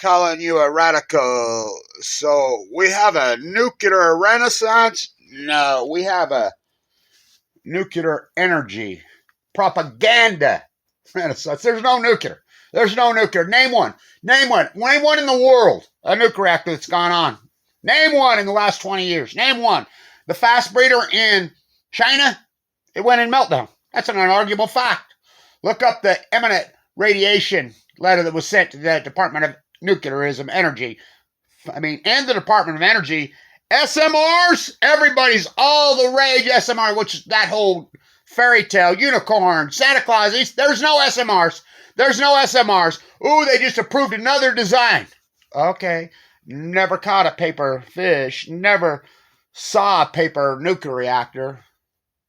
calling you a radical. So we have a nuclear renaissance? No, we have a nuclear energy propaganda renaissance. There's no nuclear. There's no nuclear. Name one. Name one. Name one in the world. A nuclear reactor that's gone on. Name one in the last 20 years. Name one. The fast breeder in China, it went in meltdown. That's an unarguable fact. Look up the imminent radiation letter that was sent to the Department of Nuclearism, Energy. And the Department of Energy. SMRs, everybody's all the rage SMR, which is that whole fairy tale, unicorn, Santa Claus. There's no SMRs. There's no SMRs. Ooh, they just approved another design. Okay. Never caught a paper fish. Never saw a paper nuclear reactor.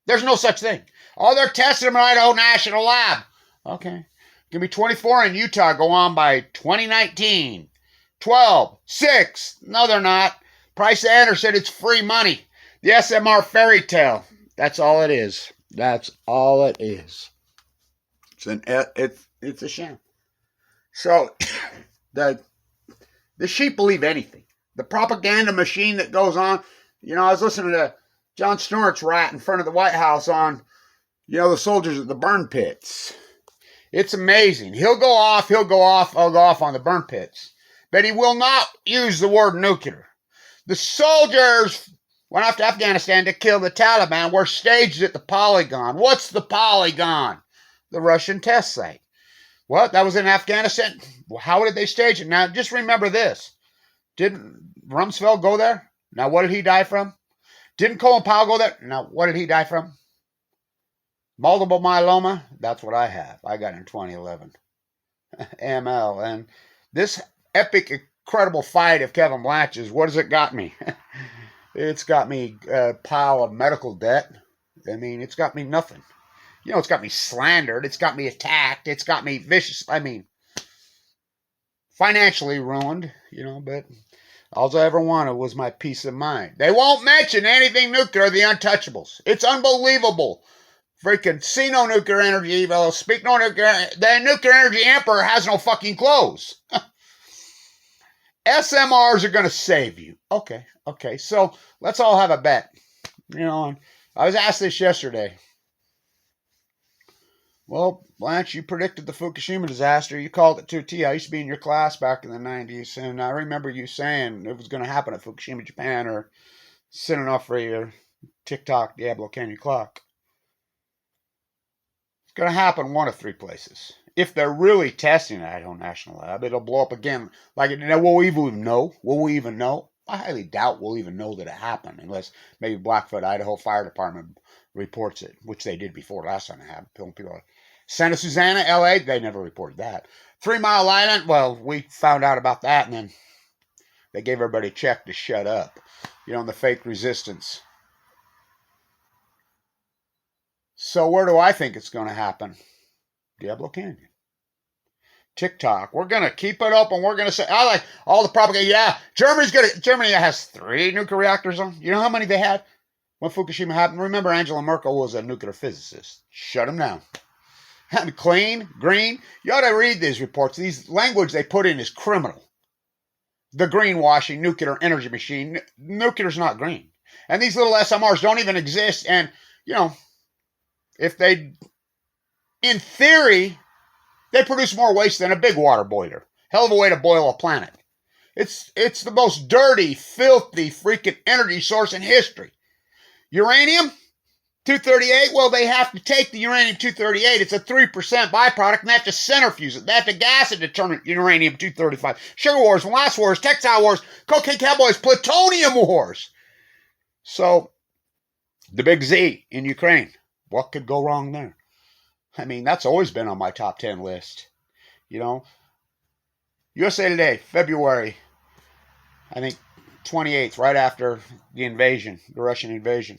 There's no such thing. Oh, they're testing them in Idaho National Lab. Okay. Give me 24 in Utah. Go on by 2019. 12. 6. No, they're not. Price Anderson, it's free money. The SMR fairy tale. That's all it is. That's all it is. It's a sham. So, the sheep believe anything. The propaganda machine that goes on. I was listening to John Stewart's rat in front of the White House on, the soldiers at the burn pits. It's amazing. He'll go off on the burn pits. But he will not use the word nuclear. The soldiers went off to Afghanistan to kill the Taliban, were staged at the polygon. What's the polygon? The Russian test site. What? That was in Afghanistan? How did they stage it? Now, just remember this. Didn't Rumsfeld go there? Now, what did he die from? Didn't Colin Powell go there? Now, what did he die from? Multiple myeloma? That's what I have. I got it in 2011. ML. And this epic, incredible fight of Kevin Blanch's, what has it got me? It's got me a pile of medical debt. It's got me nothing. It's got me slandered. It's got me attacked. It's got me vicious. Financially ruined, but all I ever wanted was my peace of mind. They won't mention anything nuclear, the untouchables. It's unbelievable. Freaking see no nuclear energy, speak no nuclear. The nuclear energy emperor has no fucking clothes. SMRs are going to save you. Okay. So let's all have a bet. And I was asked this yesterday. Well, Blanche, you predicted the Fukushima disaster. You called it 2T. I used to be in your class back in the 90s, and I remember you saying it was going to happen at Fukushima, Japan, or sending off for your TikTok Diablo Canyon clock. It's going to happen one of three places. If they're really testing at Idaho National Lab, it'll blow up again. Will we even know? Will we even know? I highly doubt we'll even know that it happened, unless maybe Blackfoot, Idaho Fire Department reports it, which they did before last time it happened. People like Santa Susana, LA, they never reported that. 3 Mile Island, well, we found out about that, and then they gave everybody a check to shut up. The fake resistance. So where do I think it's going to happen? Diablo Canyon. TikTok. We're going to keep it up, and we're going to say, I like all the propaganda. Yeah, Germany has 3 nuclear reactors on. You know how many they had when Fukushima happened? Remember, Angela Merkel was a nuclear physicist. Shut them down. Clean, green. You ought to read these reports. These language they put in is criminal. The greenwashing nuclear energy machine. Nuclear's not green. And these little SMRs don't even exist. And, if they, in theory, they produce more waste than a big water boiler. Hell of a way to boil a planet. It's the most dirty, filthy, freaking energy source in history. Uranium? 238, well, they have to take the uranium-238. It's a 3% byproduct, and they have to centrifuge it. They have to gas it to turn it uranium-235. Sugar wars, molasses wars, textile wars, cocaine cowboys, plutonium wars. So, the big Z in Ukraine. What could go wrong there? That's always been on my top 10 list. USA Today, February, I think, 28th, right after the invasion, the Russian invasion.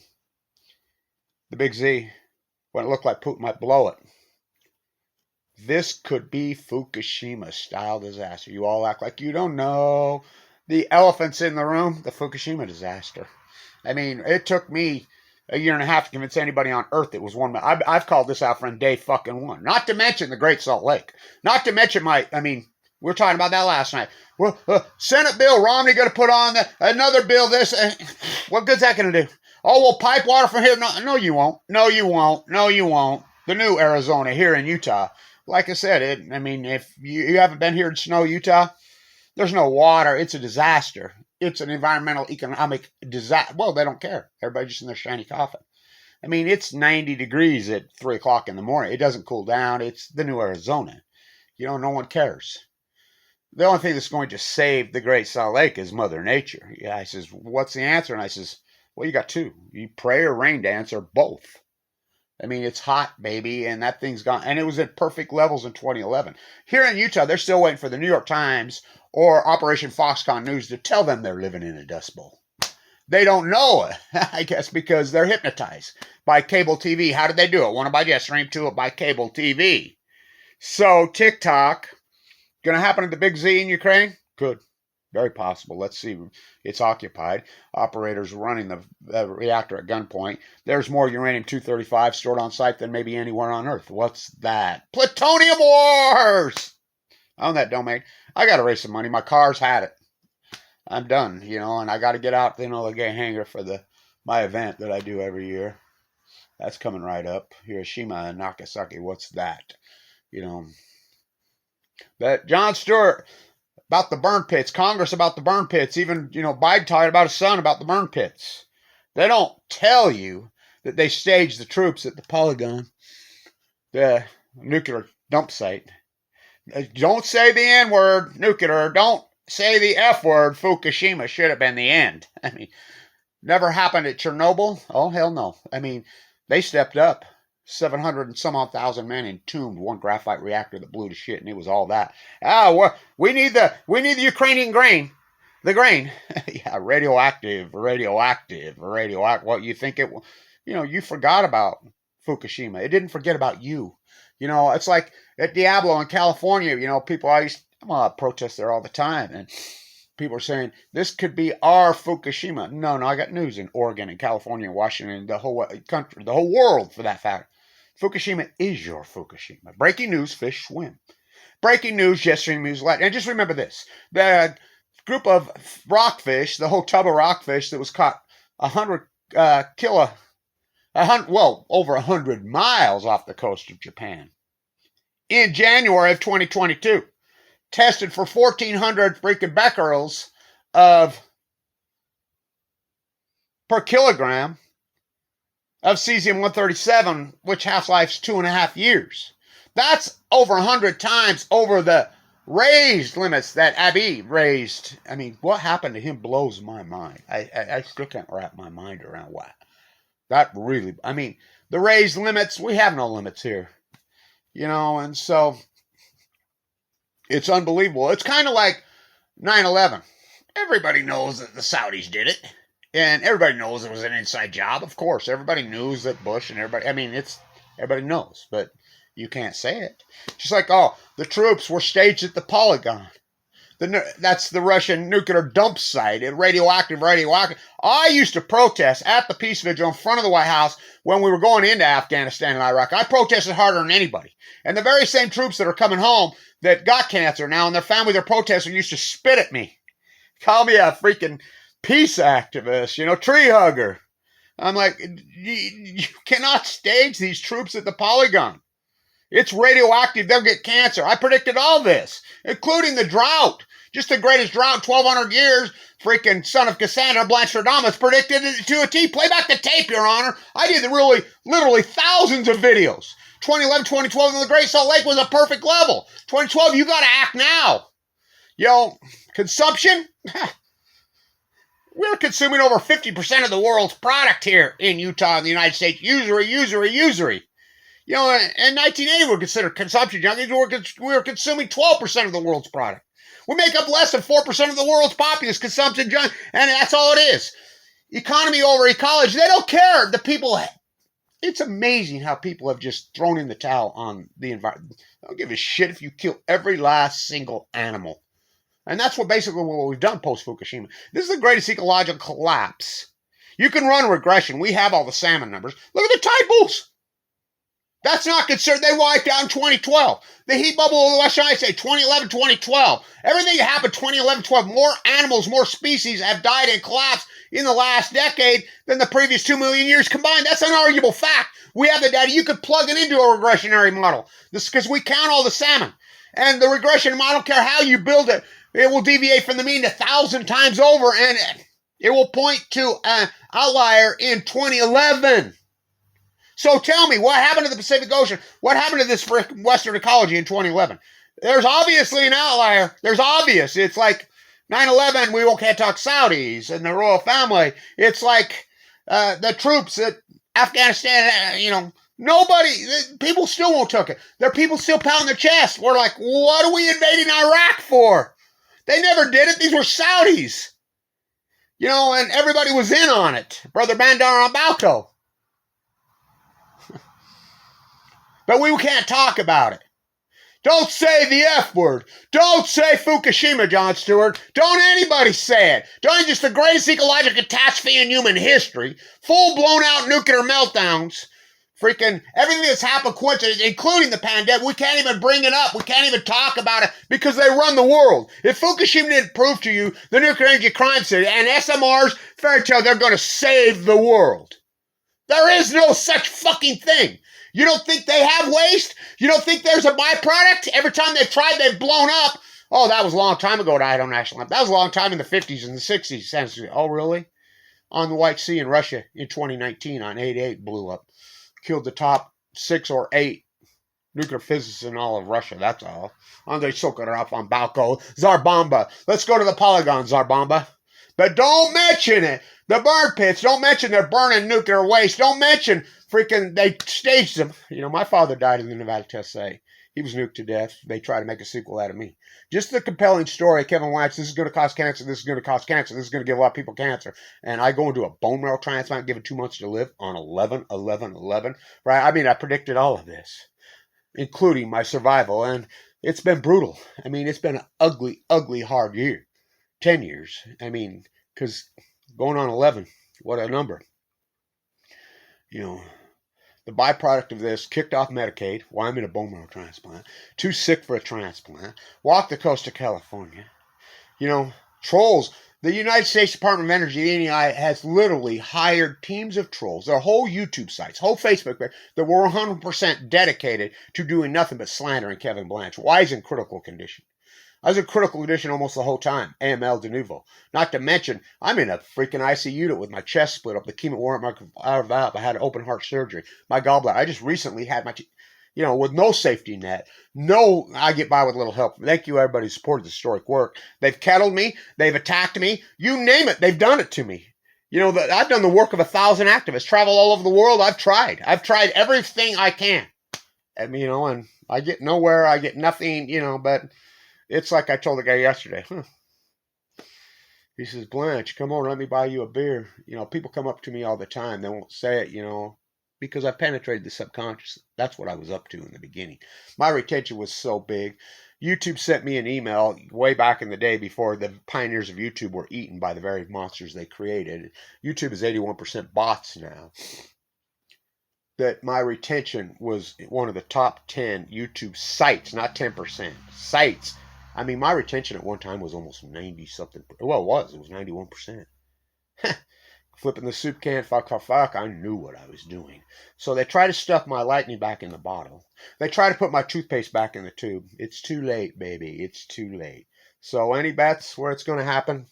The big Z, when it looked like Putin might blow it. This could be Fukushima-style disaster. You all act like you don't know. The elephant's in the room, the Fukushima disaster. It took me a year and a half to convince anybody on Earth it was one. I've called this out from day fucking one. Not to mention the Great Salt Lake. Not to mention We were talking about that last night. Well, Senate bill, Romney going to put on another bill. This, what good's that going to do? Oh, we'll pipe water from here. No, you won't. No, you won't. No, you won't. The new Arizona here in Utah. Like I said, if you haven't been here in Snow, Utah, there's no water. It's a disaster. It's an environmental, economic disaster. Well, they don't care. Everybody's just in their shiny coffin. I mean, it's 90 degrees at 3 o'clock in the morning. It doesn't cool down. It's the new Arizona. No one cares. The only thing that's going to save the Great Salt Lake is Mother Nature. Yeah, I says, what's the answer? And I says, well, you got two. You pray or rain dance or both. I mean, it's hot, baby, and that thing's gone. And it was at perfect levels in 2011. Here in Utah, they're still waiting for the New York Times or Operation Foxconn News to tell them they're living in a dust bowl. They don't know it, I guess, because they're hypnotized by cable TV. How did they do it? One by jet stream, two by cable TV. So TikTok, going to happen at the Big Z in Ukraine? Could. Very possible. Let's see. It's occupied. Operators running the reactor at gunpoint. There's more uranium-235 stored on site than maybe anywhere on Earth. What's that? Plutonium wars! I own that domain. I got to raise some money. My car's had it. I'm done, and I got to get out, the gay hangar for my event that I do every year. That's coming right up. Hiroshima and Nagasaki. What's that? But Jon Stewart about the burn pits, Congress about the burn pits, even, Biden talking about his son about the burn pits. They don't tell you that they staged the troops at the Polygon, the nuclear dump site. Don't say the N-word, nuclear. Don't say the F-word, Fukushima. Should have been the end. I mean, never happened at Chernobyl? Oh, hell no. I mean, they stepped up. 700 and some odd thousand men entombed one graphite reactor that blew to shit, and it was all that. We need the Ukrainian grain. The grain. Yeah, radioactive. What you think it will? You forgot about Fukushima. It didn't forget about you. It's like at Diablo in California, people I'm protest there all the time, and people are saying, this could be our Fukushima. No, I got news in Oregon and California and Washington, the whole country, the whole world for that fact. Fukushima is your Fukushima. Breaking news, fish swim. Breaking news, jet stream news. And just remember this. The group of rockfish, the whole tub of rockfish that was caught 100 over 100 miles off the coast of Japan in January of 2022. Tested for 1,400 freaking becquerels per kilogram of cesium-137, which half-life's 2.5 years. That's over 100 times over the raised limits that Abiy raised. I mean, what happened to him blows my mind. I still can't wrap my mind around what. That really, the raised limits, we have no limits here. And so it's unbelievable. It's kind of like 9/11. Everybody knows that the Saudis did it. And everybody knows it was an inside job. Of course, everybody knows that Bush and everybody, everybody knows, but you can't say it. Just like, the troops were staged at the Polygon. That's the Russian nuclear dump site. Radioactive. I used to protest at the peace vigil in front of the White House when we were going into Afghanistan and Iraq. I protested harder than anybody. And the very same troops that are coming home that got cancer now and their families are protesting used to spit at me. Call me a freaking peace activist, tree hugger. I'm like, you cannot stage these troops at the Polygon. It's radioactive. They'll get cancer. I predicted all this, including the drought. Just the greatest drought, 1,200 years. Freaking son of Cassandra, Blancharddamus, predicted it to a T. Play back the tape, Your Honor. I did literally thousands of videos. 2011, 2012, and the Great Salt Lake was a perfect level. 2012, you got to act now. Consumption? We're consuming over 50% of the world's product here in Utah and the United States. Usury. In 1980, we were considered consumption junkies. We were consuming 12% of the world's product. We make up less than 4% of the world's populace, consumption junkies, and that's all it is. Economy over ecology. They don't care. The people, it's amazing how people have just thrown in the towel on the environment. They don't give a shit if you kill every last single animal. And that's what we've done post-Fukushima. This is the greatest ecological collapse. You can run regression. We have all the salmon numbers. Look at the tide pools. That's not considered. They wiped out in 2012. The heat bubble of the Western Ice Age, 2011, 2012. Everything that happened 2011, 12. More animals, more species have died and collapsed in the last decade than the previous 2 million years combined. That's an arguable fact. We have the data. You could plug it into a regressionary model. This because we count all the salmon. And the regression model, I don't care how you build it, it will deviate from the mean 1,000 times over, and it will point to an outlier in 2011. So tell me, what happened to the Pacific Ocean? What happened to this Western ecology in 2011? There's obviously an outlier. There's obvious. It's like 9/11, we can't talk Saudis and the royal family. It's like the troops at Afghanistan, nobody, people still won't took it. There are people still pounding their chest. We're like, what are we invading Iraq for? They never did it. These were Saudis. And everybody was in on it. Brother Bandar Balco. But we can't talk about it. Don't say the F word. Don't say Fukushima, John Stewart. Don't anybody say it. Don't just the greatest ecological catastrophe in human history. Full blown out nuclear meltdowns. Freaking everything that's happened, including the pandemic, we can't even bring it up. We can't even talk about it because they run the world. If Fukushima didn't prove to you the nuclear energy crime city and SMR's fairy tale, they're going to save the world. There is no such fucking thing. You don't think they have waste? You don't think there's a byproduct? Every time they've tried, they've blown up. Oh, that was a long time ago at Idaho National Lab. That was a long time in the 50s and the 60s. Oh, really? On the White Sea in Russia in 2019 on 8/8 blew up. Killed the top 6 or 8 nuclear physicists in all of Russia. That's all. Andrei Sakharov on Balco. Tsar-Bomba. Let's go to the polygon, Tsar-Bomba. But don't mention it. The burn pits. Don't mention they're burning nuclear waste. Don't mention freaking they staged them. My father died in the Nevada test site. He was nuked to death. They tried to make a sequel out of me. Just the compelling story, Kevin Wax, this is going to cause cancer, this is going to cause cancer, this is going to give a lot of people cancer. And I go into a bone marrow transplant, given 2 months to live on 11/11/11. Right? I mean, I predicted all of this, including my survival. And it's been brutal. I mean, it's been an ugly, ugly, hard year. 10 years. I mean, because going on 11, what a number. The byproduct of this, kicked off Medicaid, why I'm in a bone marrow transplant, too sick for a transplant, walked the coast of California. Trolls. The United States Department of Energy, the NEI, has literally hired teams of trolls, their whole YouTube sites, whole Facebook page, that were 100% dedicated to doing nothing but slandering Kevin Blanch. Why he's in critical condition. I was in critical condition almost the whole time. AML de novo. Not to mention, I'm in a freaking ICU unit with my chest split up. The chemo warrant my valve. I had open heart surgery. My gallbladder. I just recently had my, with no safety net. I get by with a little help. Thank you, everybody who supported the historic work. They've kettled me. They've attacked me. You name it. They've done it to me. I've done the work of 1,000 activists. Travel all over the world. I've tried everything I can. And I get nowhere. I get nothing, but it's like I told the guy yesterday. He says, Blanche, come on, let me buy you a beer. People come up to me all the time. They won't say it, because I penetrated the subconscious. That's what I was up to in the beginning. My retention was so big. YouTube sent me an email way back in the day before the pioneers of YouTube were eaten by the very monsters they created. YouTube is 81% bots now. That my retention was one of the top 10 YouTube sites, not 10%, sites. I mean, my retention at one time was almost 90-something. Well, it was 91%. Flipping the soup can, fuck, I knew what I was doing. So they try to stuff my lightning back in the bottle. They try to put my toothpaste back in the tube. It's too late, baby. It's too late. So any bets where it's going to happen?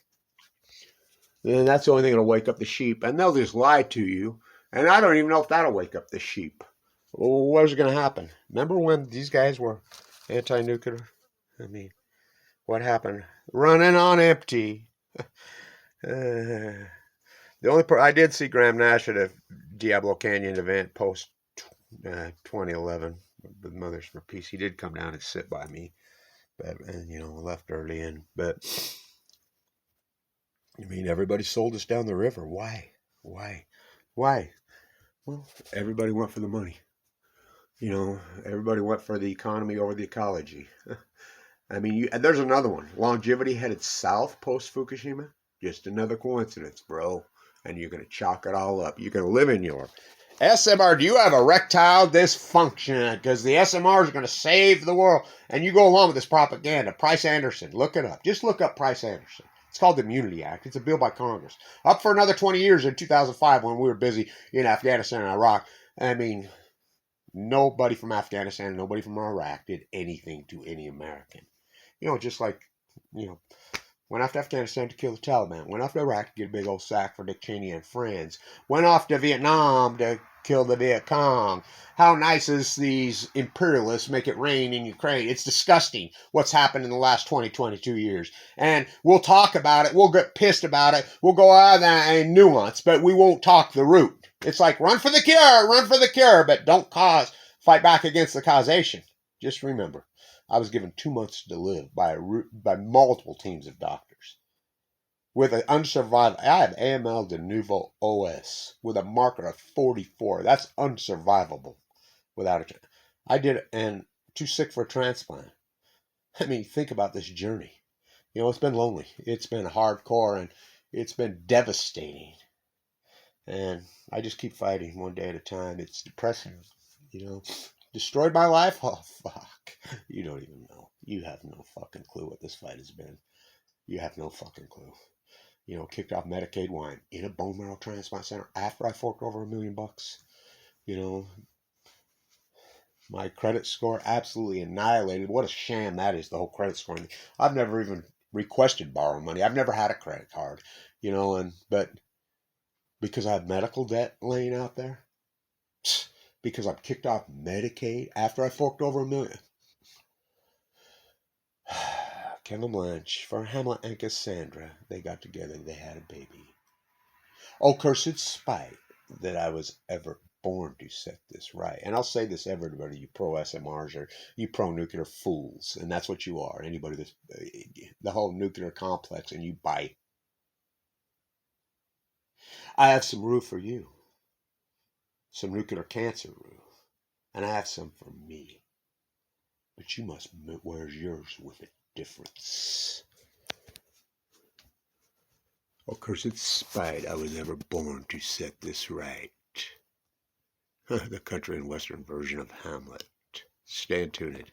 Then that's the only thing that'll wake up the sheep. And they'll just lie to you. And I don't even know if that'll wake up the sheep. Well, what's going to happen? Remember when these guys were anti-nuclear? I mean, what happened? Running on empty. The only I did see Graham Nash at a Diablo Canyon event post 2011 with Mothers for Peace. He did come down and sit by me, and left early in. But everybody sold us down the river. Why? Well, everybody went for the money. Everybody went for the economy over the ecology. There's another one. Longevity headed south post-Fukushima. Just another coincidence, bro. And you're going to chalk it all up. You're going to live in your SMR, do you have erectile dysfunction? Because the SMR is going to save the world. And you go along with this propaganda. Price Anderson, look it up. Just look up Price Anderson. It's called the Immunity Act. It's a bill by Congress. Up for another 20 years in 2005 when we were busy in Afghanistan and Iraq. I mean, nobody from Afghanistan, nobody from Iraq did anything to any American. You know, just like, you know, went off to Afghanistan to kill the Taliban. Went off to Iraq to get a big old sack for Dick Cheney and friends. Went off to Vietnam to kill the Viet Cong. How nice is these imperialists make it rain in Ukraine? It's disgusting what's happened in the last 22 years. And we'll talk about it. We'll get pissed about it. We'll go out there and nuance, but we won't talk the root. It's like run for the cure, but don't fight back against the causation. Just remember, I was given 2 months to live by multiple teams of doctors. With an unsurvivable, I have AML de novo OS with a marker of 44. That's unsurvivable without it. I did it and too sick for a transplant. I mean, think about this journey. You know, it's been lonely. It's been hardcore and it's been devastating. And I just keep fighting one day at a time. It's depressing, you know. Destroyed my life? Oh, fuck. You don't even know. You have no fucking clue what this fight has been. You have no fucking clue. You know, kicked off Medicaid wine in a bone marrow transplant center after I forked over $1 million. You know, my credit score absolutely annihilated. What a sham that is, the whole credit scoring. I've never even requested borrow money. I've never had a credit card, you know, but because I have medical debt laying out there, because I'm kicked off Medicaid after I forked over $1 million. Kendall Blanche, for Hamlet and Cassandra, they got together, they had a baby. Oh, cursed spite that I was ever born to set this right. And I'll say this, everybody, you pro-SMRs or you pro-nuclear fools, and that's what you are. Anybody that's the whole nuclear complex, and you bite. I have some rue for you. Some nuclear cancer rue. And I have some for me. But you must wear yours with a difference. Oh, cursed spite, I was ever born to set this right. The country and western version of Hamlet. Stay tuned.